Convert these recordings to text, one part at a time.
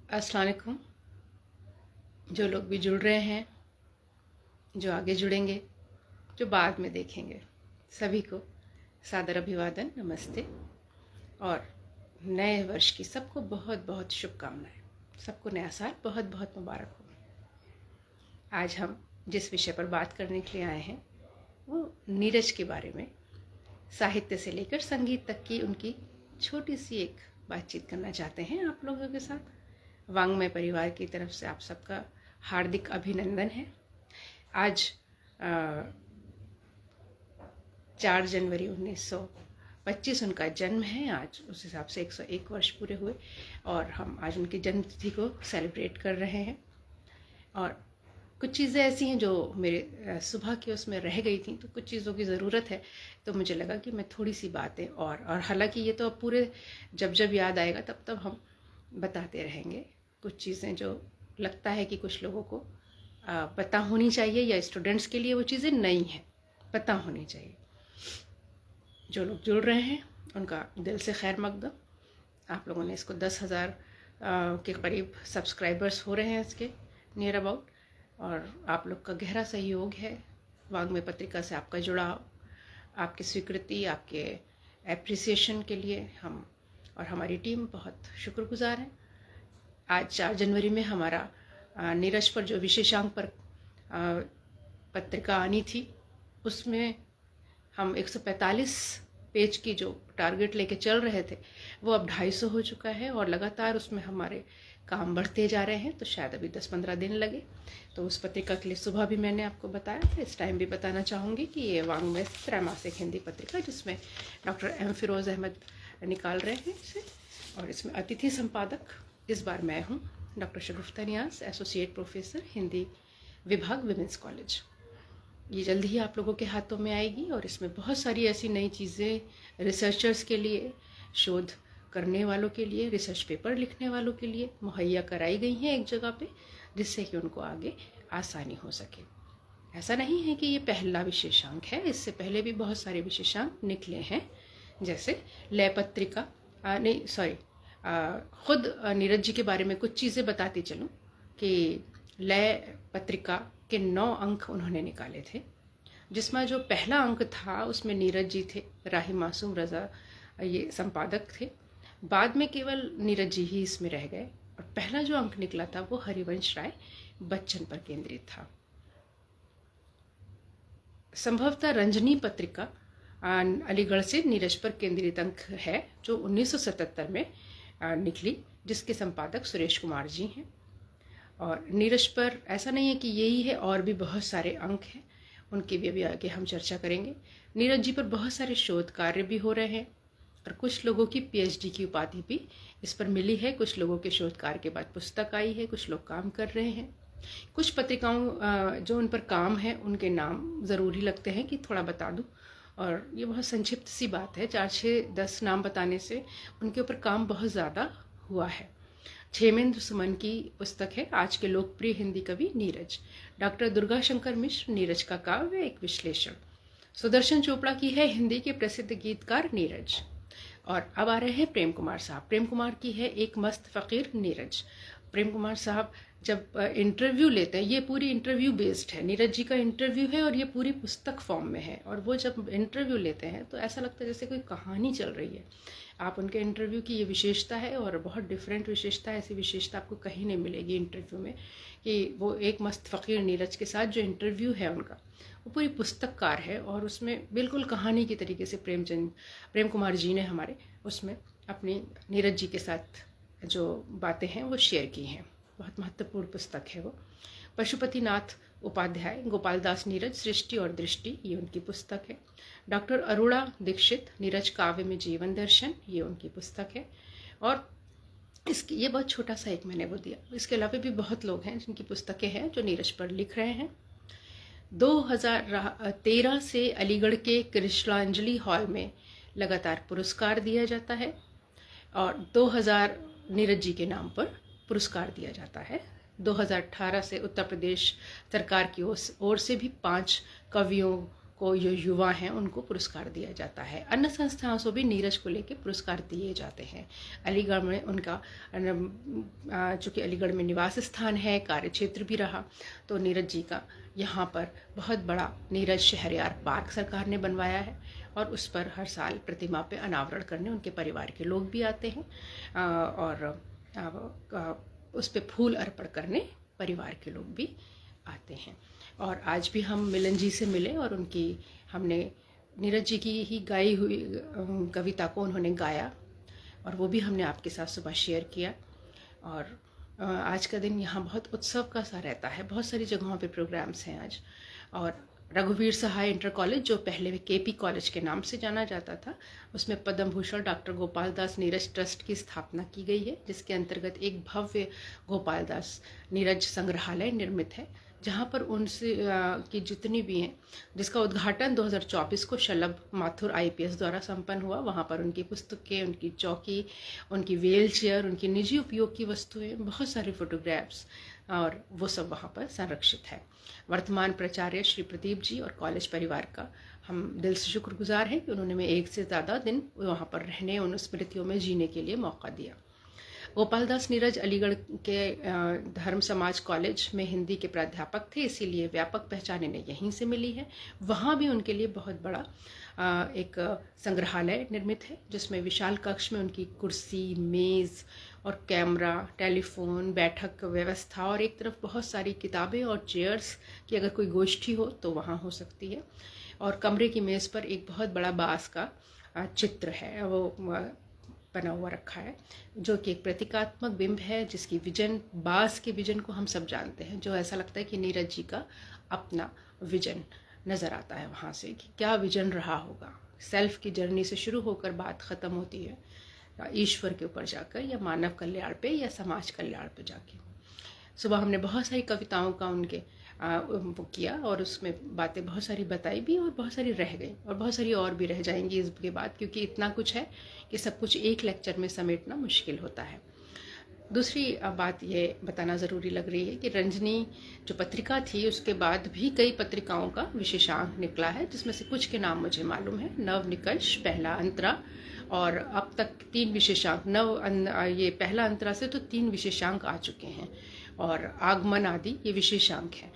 अस्सलाम वालेकुम। जो लोग भी जुड़ रहे हैं, जो आगे जुड़ेंगे, जो बाद में देखेंगे, सभी को सादर अभिवादन, नमस्ते। और नए वर्ष की सबको बहुत बहुत शुभकामनाएं। सबको नया साल बहुत बहुत मुबारक हो। आज हम जिस विषय पर बात करने के लिए आए हैं वो नीरज के बारे में, साहित्य से लेकर संगीत तक की उनकी छोटी सी एक बातचीत करना चाहते हैं आप लोगों के साथ। वांग्मय परिवार की तरफ से आप सबका हार्दिक अभिनंदन है। आज 4 जनवरी 1925 उनका जन्म है। आज उस हिसाब से 101 वर्ष पूरे हुए और हम आज उनकी जन्मतिथि को सेलिब्रेट कर रहे हैं। और कुछ चीज़ें ऐसी हैं जो मेरे सुबह के उसमें रह गई थी, तो कुछ चीज़ों की ज़रूरत है, तो मुझे लगा कि मैं थोड़ी सी बातें और हालांकि ये तो अब पूरे जब जब याद आएगा तब तब हम बताते रहेंगे। कुछ चीज़ें जो लगता है कि कुछ लोगों को पता होनी चाहिए या स्टूडेंट्स के लिए वो चीज़ें नई हैं, पता होनी चाहिए। जो लोग जुड़ रहे हैं उनका दिल से खैर मकदम। आप लोगों ने इसको 10,000 के करीब सब्सक्राइबर्स हो रहे हैं इसके नियर अबाउट, और आप लोग का गहरा सहयोग है। वांग्मय पत्रिका से आपका जुड़ाव, आपकी स्वीकृति, आपके एप्रिसिएशन के लिए हम और हमारी टीम बहुत शुक्रगुजार हैं। आज 4 जनवरी में हमारा नीरज पर जो विशेषांक पर पत्रिका आनी थी उसमें हम 145 पेज की जो टारगेट लेके चल रहे थे वो अब 250 हो चुका है और लगातार उसमें हमारे काम बढ़ते जा रहे हैं। तो शायद अभी 10-15 दिन लगे। तो उस पत्रिका के लिए सुबह भी मैंने आपको बताया था, इस टाइम भी बताना चाहूँगी कि ये वांग्मय त्रैमासिक हिंदी पत्रिका जिसमें डॉक्टर एम फिरोज़ अहमद निकाल रहे हैं इसे, और इसमें अतिथि संपादक इस बार मैं हूँ, डॉक्टर शगुफ्ता नियाज़, एसोसिएट प्रोफेसर हिंदी विभाग विमेंस कॉलेज। ये जल्दी ही आप लोगों के हाथों में आएगी और इसमें बहुत सारी ऐसी नई चीज़ें रिसर्चर्स के लिए, शोध करने वालों के लिए, रिसर्च पेपर लिखने वालों के लिए मुहैया कराई गई हैं एक जगह पे, जिससे कि उनको आगे आसानी हो सके। ऐसा नहीं है कि ये पहला विशेषांक है, इससे पहले भी बहुत सारे विशेषांक निकले हैं। जैसे लय पत्रिका नहीं सॉरी खुद नीरज जी के बारे में कुछ चीज़ें बताती चलूँ कि लय पत्रिका के 9 अंक उन्होंने निकाले थे, जिसमें जो पहला अंक था उसमें नीरज जी थे, राही मासूम रज़ा ये संपादक थे। बाद में केवल नीरज जी ही इसमें रह गए और पहला जो अंक निकला था वो हरिवंश राय बच्चन पर केंद्रित था। संभवतः रंजनी पत्रिका अलीगढ़ से नीरज पर केंद्रित अंक है जो 1977 में निकली, जिसके संपादक सुरेश कुमार जी हैं। और नीरज पर ऐसा नहीं है कि यही है, और भी बहुत सारे अंक हैं, उनकी भी अभी आगे हम चर्चा करेंगे। नीरज जी पर बहुत सारे शोध कार्य भी हो रहे हैं और कुछ लोगों की पीएचडी की उपाधि भी इस पर मिली है। कुछ लोगों के शोध कार्य के बाद पुस्तक आई है, कुछ लोग काम कर रहे हैं। कुछ पत्रिकाओं जो उन पर काम है उनके नाम ज़रूरी लगते हैं कि थोड़ा बता दूँ, और ये बहुत संक्षिप्त सी बात है, 4-6-10 नाम बताने से उनके ऊपर काम बहुत ज़्यादा हुआ है। क्षेमेंद्र सुमन की पुस्तक है आज के लोकप्रिय हिंदी कवि नीरज। डॉक्टर दुर्गा शंकर मिश्र, नीरज का काव्य एक विश्लेषण। सुदर्शन चोपड़ा की है हिंदी के प्रसिद्ध गीतकार नीरज। और अब आ रहे हैं प्रेम कुमार साहब। प्रेम कुमार की है एक मस्त फ़कीर नीरज। प्रेम कुमार साहब जब इंटरव्यू लेते हैं, ये पूरी इंटरव्यू बेस्ड है, नीरज जी का इंटरव्यू है और ये पूरी पुस्तक फॉर्म में है, और वो जब इंटरव्यू लेते हैं तो ऐसा लगता है जैसे कोई कहानी चल रही है। आप उनके इंटरव्यू की ये विशेषता है और बहुत डिफरेंट विशेषता है, ऐसी विशेषता आपको कहीं नहीं मिलेगी इंटरव्यू में, कि वो एक मस्त फ़कीर नीरज के साथ जो इंटरव्यू है उनका वो पूरी पुस्तककार है, और उसमें बिल्कुल कहानी की तरीके से प्रेम कुमार जी ने हमारे उसमें अपनी नीरज जी के साथ जो बातें हैं वो शेयर की हैं। बहुत महत्वपूर्ण पुस्तक है वो। पशुपतिनाथ उपाध्याय, गोपाल दास नीरज, सृष्टि और दृष्टि, ये उनकी पुस्तक है। डॉक्टर अरुणा दीक्षित, नीरज काव्य में जीवन दर्शन, ये उनकी पुस्तक है। और इसकी ये बहुत छोटा सा एक मैंने वो दिया। इसके अलावा भी बहुत लोग हैं जिनकी पुस्तकें हैं जो नीरज पर लिख रहे हैं। 2013 से अलीगढ़ के कृष्णांजलि हॉल में लगातार पुरस्कार दिया जाता है और 2000 नीरज जी के नाम पर पुरस्कार दिया जाता है। 2018 से उत्तर प्रदेश सरकार की ओर से भी 5 कवियों को जो युवा हैं उनको पुरस्कार दिया जाता है। अन्य संस्थाओं से भी नीरज को लेकर पुरस्कार दिए जाते हैं। अलीगढ़ में उनका चूँकि अलीगढ़ में निवास स्थान है, कार्य क्षेत्र भी रहा, तो नीरज जी का यहाँ पर बहुत बड़ा नीरज शहरयार पार्क सरकार ने बनवाया है और उस पर हर साल प्रतिमा पे अनावरण करने उनके परिवार के लोग भी आते हैं और उस पर फूल अर्पण करने परिवार के लोग भी आते हैं। और आज भी हम मिलन जी से मिले और हमने नीरज जी की ही गाई हुई कविता को उन्होंने गाया और वो भी हमने आपके साथ सुबह शेयर किया। और आज का दिन यहाँ बहुत उत्सव का सा रहता है, बहुत सारी जगहों पे प्रोग्राम्स हैं आज। और रघुवीर सहाय इंटर कॉलेज, जो पहले में केपी कॉलेज के नाम से जाना जाता था, उसमें पद्म भूषण डॉक्टर गोपाल दास नीरज ट्रस्ट की स्थापना की गई है, जिसके अंतर्गत एक भव्य गोपाल दास नीरज संग्रहालय निर्मित है, जहाँ पर उनसे की जितनी भी हैं, जिसका उद्घाटन 2024 को शलभ माथुर IPS द्वारा संपन्न हुआ। वहाँ पर उनकी पुस्तकें, उनकी चौकी, उनकी व्हील चेयर, उनकी निजी उपयोग की वस्तुएं, बहुत सारे फोटोग्राफ्स और वो सब वहाँ पर संरक्षित है। वर्तमान प्राचार्य श्री प्रदीप जी और कॉलेज परिवार का हम दिल से शुक्रगुजार हैं कि उन्होंने हमें एक से ज़्यादा दिन वहाँ पर रहने, उन स्मृतियों में जीने के लिए मौका दिया। गोपाल दास नीरज अलीगढ़ के धर्म समाज कॉलेज में हिंदी के प्राध्यापक थे, इसीलिए व्यापक पहचान इन्हें यहीं से मिली है। वहाँ भी उनके लिए बहुत बड़ा एक संग्रहालय निर्मित है, जिसमें विशाल कक्ष में उनकी कुर्सी, मेज़ और कैमरा, टेलीफोन, बैठक व्यवस्था और एक तरफ बहुत सारी किताबें और चेयर्स की अगर कोई गोष्ठी हो तो वहाँ हो सकती है। और कमरे की मेज़ पर एक बहुत बड़ा बांस का चित्र है, वो बना हुआ रखा है, जो कि एक प्रतीकात्मक बिंब है, जिसकी विजन, बांस के विजन को हम सब जानते हैं, जो ऐसा लगता है कि नीरज जी का अपना विजन नज़र आता है वहाँ से कि क्या विजन रहा होगा। सेल्फ की जर्नी से शुरू होकर बात ख़त्म होती है ईश्वर के ऊपर जाकर, या मानव कल्याण पे, या समाज कल्याण पे जाके। सुबह हमने बहुत सारी कविताओं का उनके वो किया और उसमें बातें बहुत सारी बताई भी और बहुत सारी रह गई और बहुत सारी और भी रह जाएंगी इसके बाद, क्योंकि इतना कुछ है कि सब कुछ एक लेक्चर में समेटना मुश्किल होता है। दूसरी बात ये बताना ज़रूरी लग रही है कि रंजनी जो पत्रिका थी, उसके बाद भी कई पत्रिकाओं का विशेषांक निकला है, जिसमें से कुछ के नाम मुझे मालूम है। नव निकष, पहला अंतरा, और अब तक 3 विशेषांक, ये पहला अंतरा से तो 3 विशेषांक आ चुके हैं, और आगमन आदि ये विशेषांक हैं।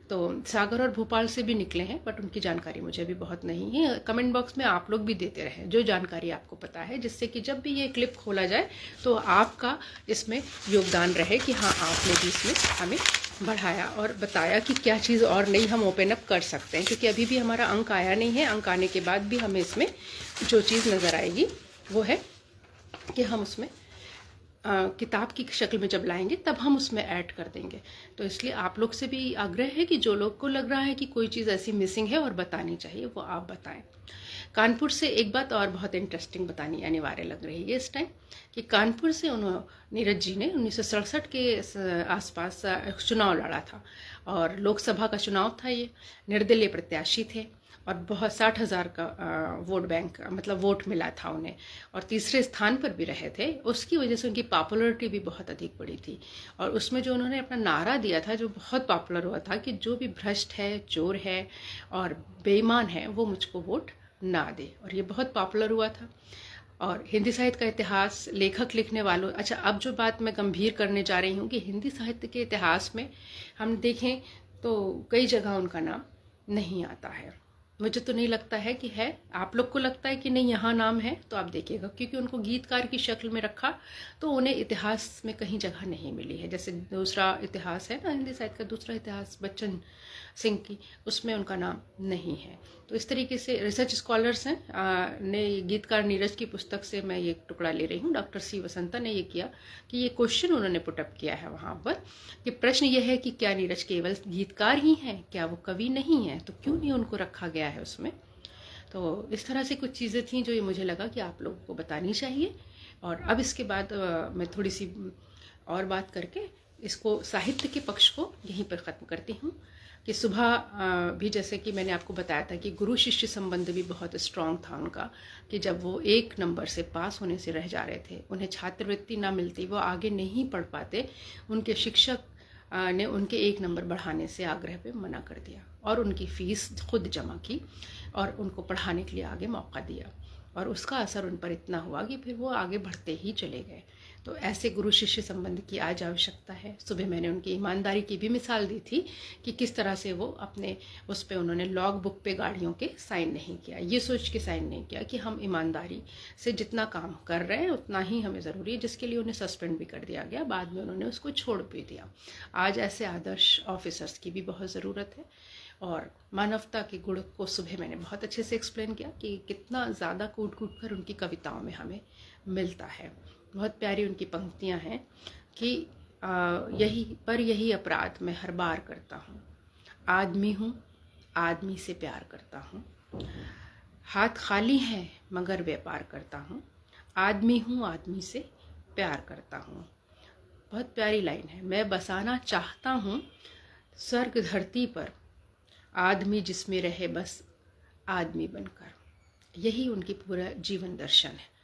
तो सागर और भोपाल से भी निकले हैं, बट उनकी जानकारी मुझे भी बहुत नहीं है। कमेंट बॉक्स में आप लोग भी देते रहें जो जानकारी आपको पता है, जिससे कि जब भी ये क्लिप खोला जाए तो आपका इसमें योगदान रहे कि हाँ, आपने भी इसमें हमें बढ़ाया और बताया कि क्या चीज़ और नई हम ओपन अप कर सकते हैं, क्योंकि अभी भी हमारा अंक आया नहीं है। अंक आने के बाद भी हमें इसमें जो चीज़ नज़र आएगी वो है कि हम उसमें किताब की शक्ल में जब लाएंगे तब हम उसमें ऐड कर देंगे। तो इसलिए आप लोग से भी आग्रह है कि जो लोग को लग रहा है कि कोई चीज़ ऐसी मिसिंग है और बतानी चाहिए, वो आप बताएं। कानपुर से एक बात और बहुत इंटरेस्टिंग बतानी अनिवार्य लग रही है इस टाइम, कि कानपुर से नीरज जी ने 1967 के आसपास चुनाव लड़ा था, और लोकसभा का चुनाव था। ये निर्दलीय प्रत्याशी थे और बहुत 60,000 का वोट बैंक, मतलब वोट मिला था उन्हें, और तीसरे स्थान पर भी रहे थे। उसकी वजह से उनकी पॉपुलरिटी भी बहुत अधिक बड़ी थी, और उसमें जो उन्होंने अपना नारा दिया था, जो बहुत पॉपुलर हुआ था, कि जो भी भ्रष्ट है, चोर है और बेईमान है, वो मुझको वोट ना दे, और ये बहुत पॉपुलर हुआ था। और हिंदी साहित्य का इतिहास, लेखक लिखने वालों, अच्छा अब जो बात मैं गंभीर करने जा रही हूँ कि हिंदी साहित्य के इतिहास में हम देखें तो कई जगह उनका नाम नहीं आता है। मुझे तो नहीं लगता है कि है, आप लोग को लगता है कि नहीं यहाँ नाम है, तो आप देखिएगा, क्योंकि उनको गीतकार की शक्ल में रखा तो उन्हें इतिहास में कहीं जगह नहीं मिली है। जैसे दूसरा इतिहास है ना, हिंदी साहित्य का दूसरा इतिहास बच्चन सिंह की, उसमें उनका नाम नहीं है। तो इस तरीके से रिसर्च स्कॉलर्स हैं ने गीतकार नीरज की पुस्तक से मैं ये टुकड़ा ले रही हूँ। डॉक्टर C वसंता ने ये किया कि ये क्वेश्चन उन्होंने पुटअप किया है वहाँ पर, कि प्रश्न ये है कि क्या नीरज केवल गीतकार ही हैं, क्या वो कवि नहीं हैं, तो क्यों नहीं उनको रखा गया है उसमें। तो इस तरह से कुछ चीज़ें थी जो ये मुझे लगा कि आप लोगों को बतानी चाहिए। और अब इसके बाद मैं थोड़ी सी और बात करके इसको, साहित्य के पक्ष को यहीं पर ख़त्म करती हूँ। कि सुबह भी जैसे कि मैंने आपको बताया था कि गुरु शिष्य संबंध भी बहुत स्ट्रांग था उनका, कि जब वो 1 नंबर से पास होने से रह जा रहे थे, उन्हें छात्रवृत्ति ना मिलती, वो आगे नहीं पढ़ पाते, उनके शिक्षक ने उनके 1 नंबर बढ़ाने से आग्रह पे मना कर दिया और उनकी फ़ीस खुद जमा की और उनको पढ़ाने के लिए आगे मौका दिया। और उसका असर उन पर इतना हुआ कि फिर वो आगे बढ़ते ही चले गए। तो ऐसे गुरु शिष्य संबंध की आज आवश्यकता है। सुबह मैंने उनकी ईमानदारी की भी मिसाल दी थी कि किस तरह से वो अपने उस पर उन्होंने लॉग बुक पे गाड़ियों के साइन नहीं किया, ये सोच के साइन नहीं किया कि हम ईमानदारी से जितना काम कर रहे हैं उतना ही हमें ज़रूरी है, जिसके लिए उन्हें सस्पेंड भी कर दिया गया। बाद में उन्होंने उसको छोड़ भी दिया। आज ऐसे आदर्श ऑफिसर्स की भी बहुत ज़रूरत है। और मानवता के गुण को सुबह मैंने बहुत अच्छे से एक्सप्लेन किया कि कितना ज़्यादा कूट कूट कर उनकी कविताओं में हमें मिलता है। बहुत प्यारी उनकी पंक्तियां हैं कि यही अपराध मैं हर बार करता हूँ, आदमी हूँ आदमी से प्यार करता हूँ, हाथ खाली है मगर व्यापार करता हूँ, आदमी हूँ आदमी से प्यार करता हूँ। बहुत प्यारी लाइन है। मैं बसाना चाहता हूँ स्वर्ग धरती पर, आदमी जिसमें रहे बस आदमी बनकर। यही उनकी पूरा जीवन दर्शन है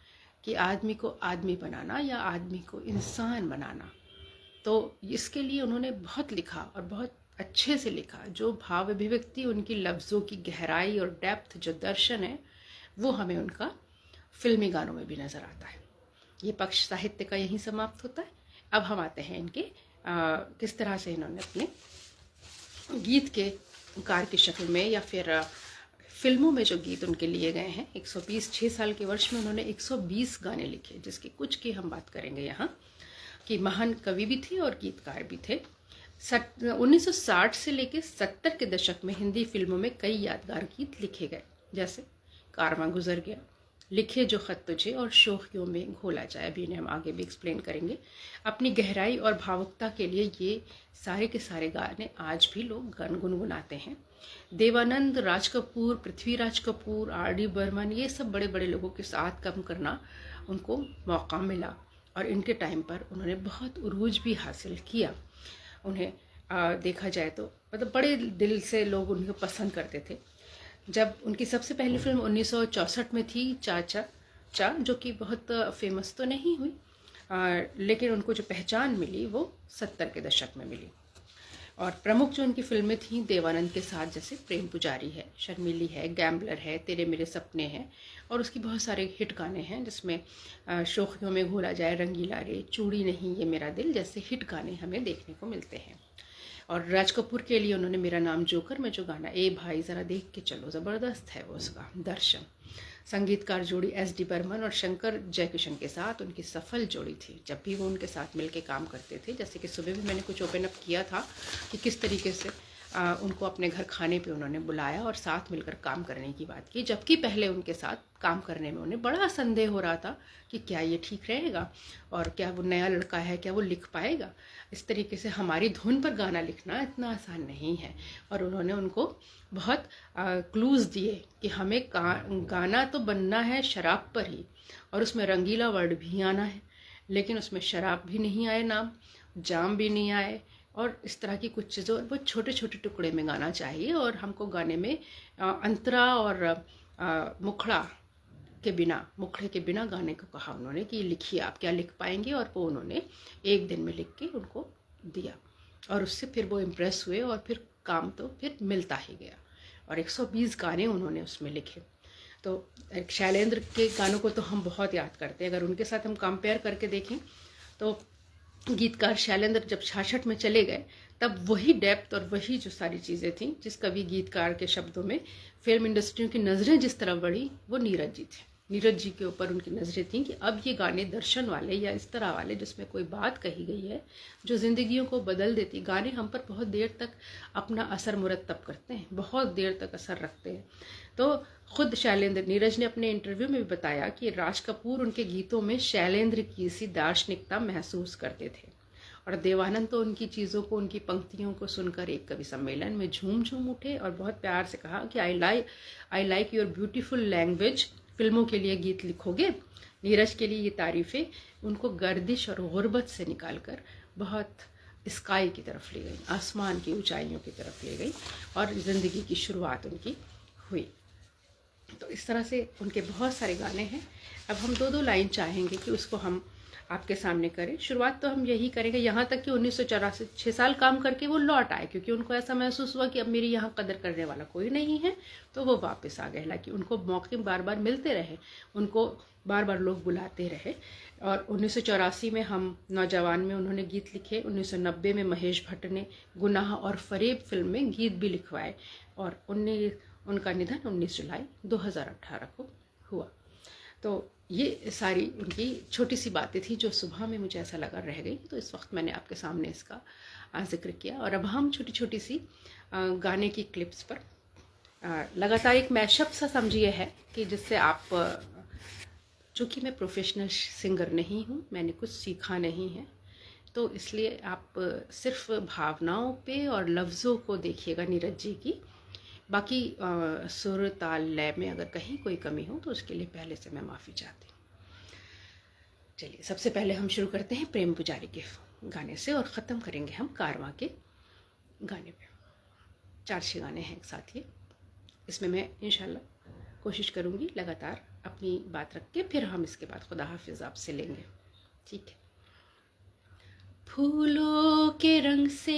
कि आदमी को आदमी बनाना या आदमी को इंसान बनाना। तो इसके लिए उन्होंने बहुत लिखा और बहुत अच्छे से लिखा। जो भाव अभिव्यक्ति, उनकी लफ्ज़ों की गहराई और डेप्थ, जो दर्शन है, वो हमें उनका फिल्मी गानों में भी नज़र आता है। ये पक्ष साहित्य का यहीं समाप्त होता है। अब हम आते हैं इनके किस तरह से इन्होंने अपने गीत के कार की शक्ल में या फिर फिल्मों में जो गीत उनके लिए गए हैं। 6 साल के वर्ष में उन्होंने 120 गाने लिखे, जिसके कुछ की हम बात करेंगे यहाँ कि महान कवि भी थे और गीतकार भी थे। 1960 से लेकर 70 के दशक में हिंदी फिल्मों में कई यादगार गीत लिखे गए, जैसे कारवां गुजर गया, लिखे जो खत तुझे और शोखियों में घोला जाए। अभी इन्हें हम आगे भी एक्सप्लेन करेंगे। अपनी गहराई और भावुकता के लिए ये सारे के सारे गाने आज भी लोग गुनगुनाते हैं। देवानंद, राज कपूर, पृथ्वीराज कपूर, R.D. बर्मन, ये सब बड़े बड़े लोगों के साथ काम करना उनको मौका मिला और इनके टाइम पर उन्होंने बहुत उरूज भी हासिल किया। उन्हें देखा जाए तो मतलब बड़े दिल से लोग उनको पसंद करते थे। जब उनकी सबसे पहली फिल्म 1964 में थी चाचा चा, जो कि बहुत फेमस तो नहीं हुई, लेकिन उनको जो पहचान मिली वो 70 के दशक में मिली। और प्रमुख जो उनकी फिल्में थीं देवानंद के साथ, जैसे प्रेम पुजारी है, शर्मीली है, गैम्बलर है, तेरे मेरे सपने हैं, और उसकी बहुत सारे हिट गाने हैं जिसमें शोखियों में घोला जाए, रंगीला रे, चूड़ी नहीं ये मेरा दिल जैसे हिट गाने हमें देखने को मिलते हैं। और राज कपूर के लिए उन्होंने मेरा नाम जोकर में जो गाना ए भाई ज़रा देख के चलो, ज़बरदस्त है वो उसका दर्शन। संगीतकार जोड़ी S.D. बर्मन और शंकर जयकिशन के साथ उनकी सफल जोड़ी थी। जब भी वो उनके साथ मिलके काम करते थे, जैसे कि सुबह भी मैंने कुछ ओपन अप किया था कि किस तरीके से उनको अपने घर खाने पे उन्होंने बुलाया और साथ मिलकर काम करने की बात की, जबकि पहले उनके साथ काम करने में उन्हें बड़ा संदेह हो रहा था कि क्या ये ठीक रहेगा और क्या वो नया लड़का है, क्या वो लिख पाएगा। इस तरीके से हमारी धुन पर गाना लिखना इतना आसान नहीं है। और उन्होंने उनको बहुत क्लूज़ दिए कि हमें गाना तो बनना है शराब पर ही, और उसमें रंगीला वर्ड भी आना है, लेकिन उसमें शराब भी नहीं आए नाम, जाम भी नहीं आए, और इस तरह की कुछ चीज़ों बहुत छोटे छोटे टुकड़े में गाना चाहिए। और हमको गाने में अंतरा और मुखड़े के बिना गाने को कहा उन्होंने कि लिखिए, आप क्या लिख पाएंगे। और वो उन्होंने एक दिन में लिख के उनको दिया और उससे फिर वो इम्प्रेस हुए और फिर काम तो फिर मिलता ही गया। और 120 गाने उन्होंने उसमें लिखे। तो शैलेंद्र के गानों को तो हम बहुत याद करते हैं। अगर उनके साथ हम कंपेयर करके देखें तो गीतकार शैलेंद्र जब 66 में चले गए, तब वही डेप्थ और वही जो सारी चीज़ें थीं, जिस कवि गीतकार के शब्दों में फिल्म इंडस्ट्री की नज़रें जिस तरह बढ़ी, वो नीरज जी थे। नीरज जी के ऊपर उनकी नज़रें थीं कि अब ये गाने दर्शन वाले या इस तरह वाले जिसमें कोई बात कही गई है जो ज़िंदगियों को बदल देती, गाने हम पर बहुत देर तक अपना असर मुरतब करते हैं, बहुत देर तक असर रखते हैं। तो खुद शैलेंद्र, नीरज ने अपने इंटरव्यू में भी बताया कि राज कपूर उनके गीतों में शैलेंद्र की सी दार्शनिकता महसूस करते थे। और देवानंद तो उनकी चीज़ों को, उनकी पंक्तियों को सुनकर एक कवि सम्मेलन में झूम झूम उठे और बहुत प्यार से कहा कि I like your beautiful language, फिल्मों के लिए गीत लिखोगे। नीरज के लिए ये तारीफ़ें उनको गर्दिश और गुर्बत से निकालकर बहुत स्काई की तरफ ले गई, आसमान की ऊंचाइयों की तरफ ले गई और ज़िंदगी की शुरुआत उनकी हुई। तो इस तरह से उनके बहुत सारे गाने हैं। अब हम दो लाइन चाहेंगे कि उसको हम आपके सामने करें। शुरुआत तो हम यही करेंगे, यहाँ तक कि 1984 6 साल काम करके वो लौट आए, क्योंकि उनको ऐसा महसूस हुआ कि अब मेरी यहाँ कदर करने वाला कोई नहीं है, तो वो वापस आ गए। हालांकि उनको मौके बार बार मिलते रहे, उनको बार बार लोग बुलाते रहे। और 1984 में हम नौजवान में उन्होंने गीत लिखे। 1990 में महेश भट्ट ने गुनाह और फरेब फिल्म में गीत भी लिखवाए। और उनका निधन 19 जुलाई 2018 को हुआ। तो ये सारी उनकी छोटी सी बातें थी जो सुबह में मुझे ऐसा लगा रह गई, तो इस वक्त मैंने आपके सामने इसका जिक्र किया। और अब हम छोटी छोटी सी गाने की क्लिप्स पर लगातार एक मैशअप सा समझिए है कि जिससे आप, चूँकि मैं प्रोफेशनल सिंगर नहीं हूँ, मैंने कुछ सीखा नहीं है, तो इसलिए आप सिर्फ भावनाओं पे और लफ्ज़ों को देखिएगा नीरज जी की। बाकी सुर ताल लय में अगर कहीं कोई कमी हो तो उसके लिए पहले से मैं माफ़ी चाहती हूँ। चलिए, सबसे पहले हम शुरू करते हैं प्रेम पुजारी के गाने से और ख़त्म करेंगे हम कारवां के गाने पे। 4-6 गाने हैं एक साथ ये। इसमें मैं इंशाल्लाह कोशिश करूँगी लगातार अपनी बात रख के, फिर हम इसके बाद खुदा हाफिज़ आपसे लेंगे, ठीक है। फूलों के रंग से,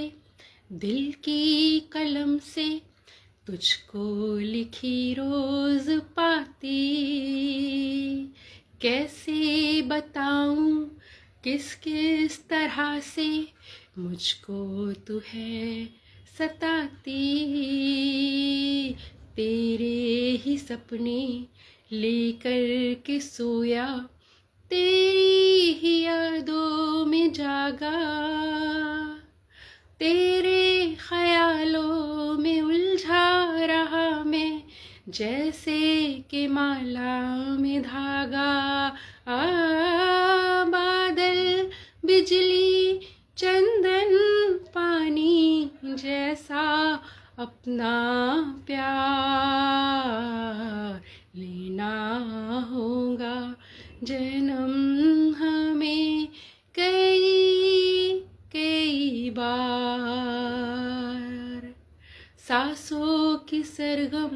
दिल की कलम से, तुझको लिखी रोज पाती, कैसे बताऊं किस किस तरह से मुझको तू है सताती। तेरे ही सपने लेकर के सोया, तेरी ही यादों में जागा, तेरे ख्यालों में उलझा रहा मैं, जैसे कि माला में धागा। बादल बिजली चंदन पानी जैसा अपना प्यार लेना होगा, जन्म हमें कई कई बार। सांसों की सरगम,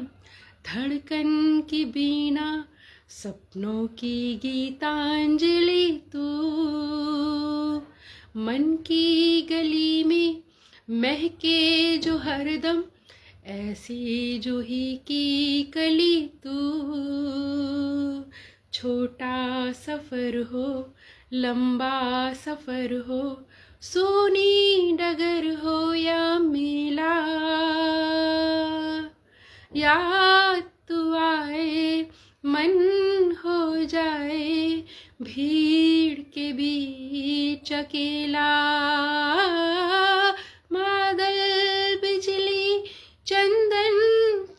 धड़कन की बीना, सपनों की गीतांजलि तू, मन की गली में महके जो हरदम, ऐसी जूही की कली तू। छोटा सफर हो, लंबा सफर हो, सोनी डगर हो या मेला, याद तू आए मन हो जाए भीड़ के बीच अकेला। बादल बिजली चंदन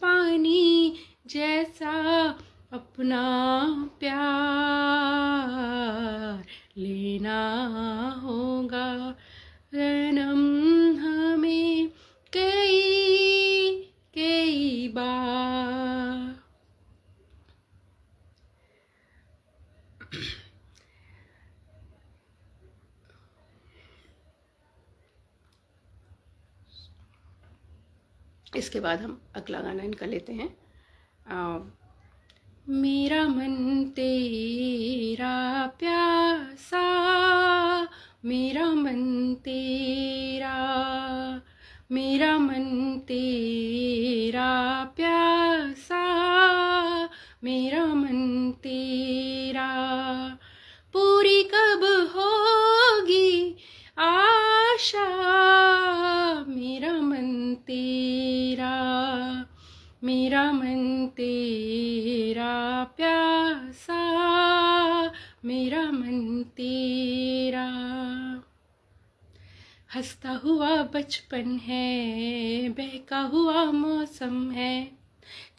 पानी जैसा अपना प्यार लेना होगा, जन्म हमें कई कई बार। इसके बाद हम अगला गाना इनका लेते हैं। मेरा मन तेरा प्यासा, मेरा मन तेरा, मेरा मन तेरा प्यासा, मेरा मन तेरा, पूरी कब होगी आशा, मेरा मन तेरा, मेरा मन तेरा प्यासा, मेरा मन तेरा। हंसता हुआ बचपन है, बहका हुआ मौसम है,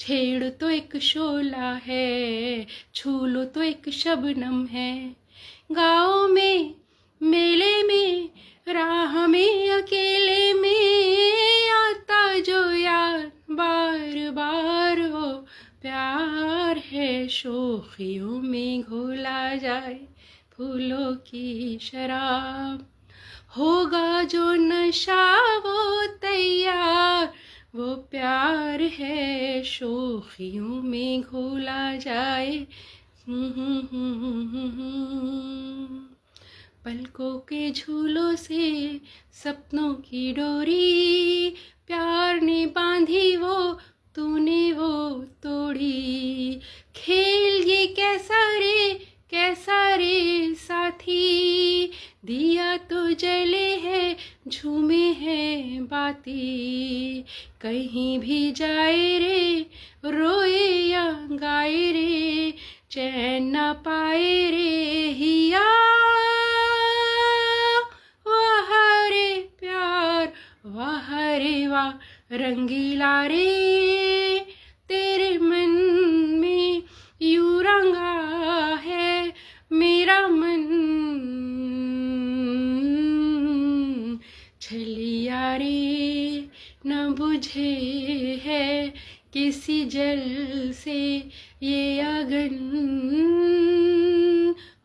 छेड़ तो एक शोला है, छू लो तो एक शबनम है। गाँव में मेले में, राह में अकेले में, आता जो यार बार बार हो, प्यार है शोखियों में घोला जाए फूलों की शराब, होगा जो नशा वो तैयार, वो प्यार है शोखियों में घोला जाए। पलकों के झूलों से सपनों की डोरी, प्यार ने बांधी वो तूने वो तोड़ी। खेल ये कैसा रे साथी, दिया तो जले है झूमे हैं बाती। कहीं भी जाए रे रोए या गाए रे, चैन न पाए रे हिया। वाह रे प्यार वाह रे वाह रंगीला रे, तेरे मन में यूं रंगा है मेरा मन। छलिया रे न बुझे है किसी जल से ये अगन,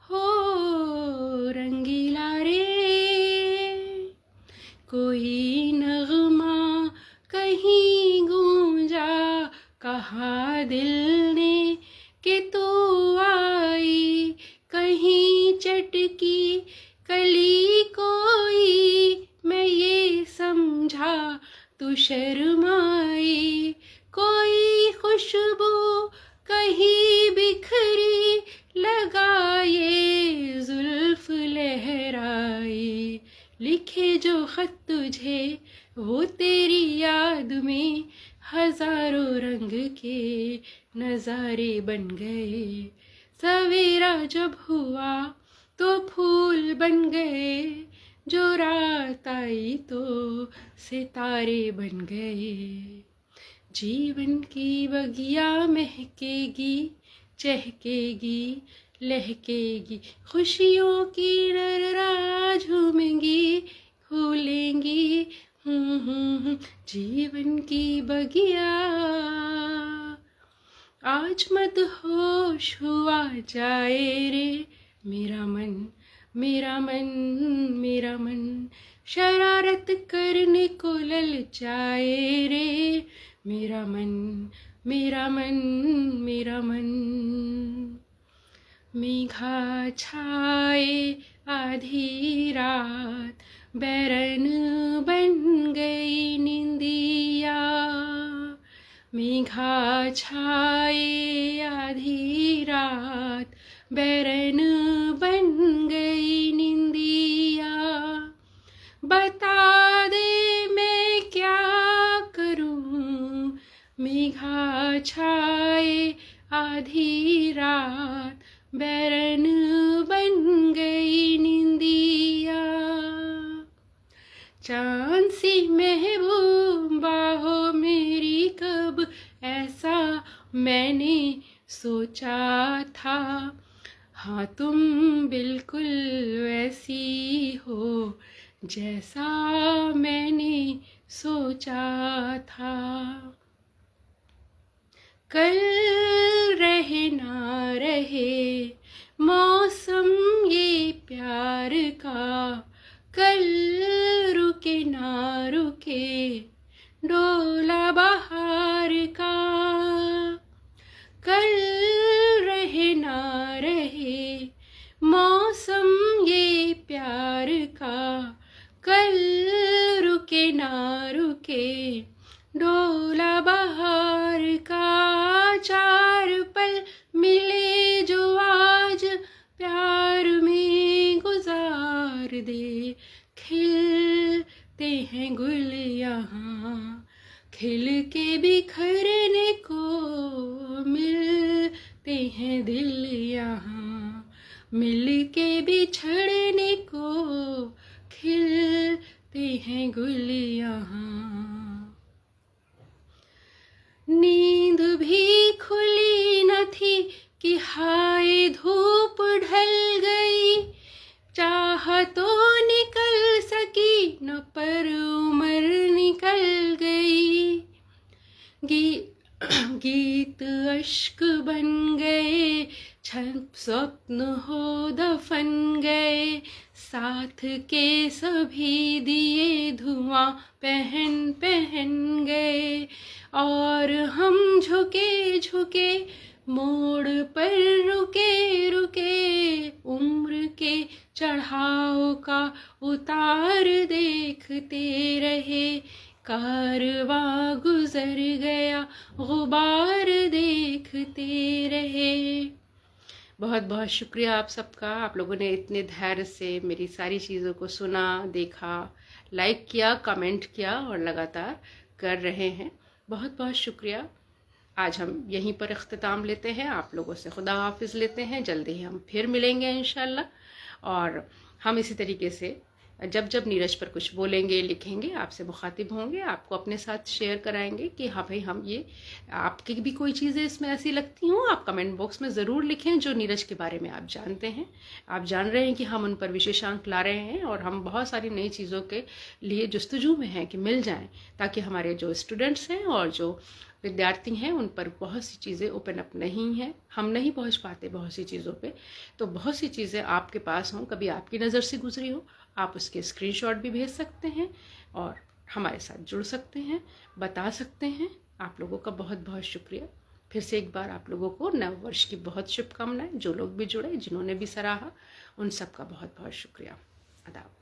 हो रंगीला रे। कोई नगमा कहीं गूंजा, कहा दिल ने कि तू आई। कहीं चटकी कली कोई, मैं ये समझा तू शर्माई। कोई खुशबू कहीं बिखरी, लगा ये जुल्फ लहराई। लिखे जो खत तुझे वो तेरी याद में, हजारों रंग के नजारे बन गए। सवेरा जब हुआ तो फूल बन गए, जो रात आई तो सितारे बन गए। जीवन की बगिया महकेगी, चहकेगी लहकेगी, खुशियों की नररा झूमेंगी फूलेंगी। जीवन की बगिया आज मत होश हुआ जाए रे मेरा मन, मेरा मन, मेरा मन। शरारत करने को ललचाए रे मेरा मन, मेरा मन, मेरा मन। मेघा छाए आधी रात, बैरन बन गई निंदिया। मेघा छाए आधी रात, बैरन बन गई निंदिया। बता दे मैं क्या करूं, मेघा छाए आधी रात, बैरन बन गई निंदिया। चांद सी महबूब बाहों मेरी कब, ऐसा मैंने सोचा था। हाँ तुम बिल्कुल वैसी हो जैसा मैंने सोचा था। कल रहे ना रहे मौसम ये प्यार का, कल रुके ना रुके डोला बहार का। कल रहे ना रहे मौसम ये प्यार का, कल रुके ना रुके डोला बहार का। चार पल मिले जो आज प्यार में गुजार दे, खिलते हैं गुल यहाँ, खिल के बिखरने को मिलते हैं दिल यहाँ, मिल के बिछड़ने को खिलते हैं गुल यहाँ। नींद भी खुली न थी कि हाय धूप ढल गई, चाह तो निकल सकी न पर उम्र निकल गई। गीत अश्क बन गए, स्वप्न हो दफन गए, साथ के सभी दिए धुआं पहन पहन गए। और हम झुके झुके मोड़ पर रुके रुके, उम्र के चढ़ाव का उतार देखते रहे, कारवां गुजर गया गुबार देखते रहे। बहुत बहुत शुक्रिया आप सबका, आप लोगों ने इतने धैर्य से मेरी सारी चीज़ों को सुना, देखा, लाइक किया, कमेंट किया और लगातार कर रहे हैं। बहुत बहुत शुक्रिया। आज हम यहीं पर इख्तिताम लेते हैं, आप लोगों से खुदा हाफिज़ लेते हैं। जल्दी ही हम फिर मिलेंगे इंशाल्लाह। और हम इसी तरीके से जब जब नीरज पर कुछ बोलेंगे, लिखेंगे, आपसे मुखातिब होंगे, आपको अपने साथ शेयर कराएंगे कि हाँ भाई हम ये, आपकी भी कोई चीज़ें इसमें ऐसी लगती हों, आप कमेंट बॉक्स में ज़रूर लिखें जो नीरज के बारे में आप जानते हैं। आप जान रहे हैं कि हम उन पर विशेषांक ला रहे हैं और हम बहुत सारी नई चीज़ों के लिए जस्तजू में हैं कि मिल जाएं, ताकि हमारे जो स्टूडेंट्स हैं और जो विद्यार्थी हैं उन पर बहुत सी चीज़ें ओपन अप नहीं हैं, हम नहीं पहुंच पाते बहुत सी चीज़ों पे। तो बहुत सी चीज़ें आपके पास हों, कभी आपकी नज़र से गुजरी हो, आप उसके स्क्रीनशॉट भी भेज सकते हैं और हमारे साथ जुड़ सकते हैं, बता सकते हैं। आप लोगों का बहुत बहुत शुक्रिया। फिर से एक बार आप लोगों को नव वर्ष की बहुत शुभकामनाएं। जो लोग भी जुड़े, जिन्होंने भी सराहा, उन सब का बहुत बहुत शुक्रिया। आदाब।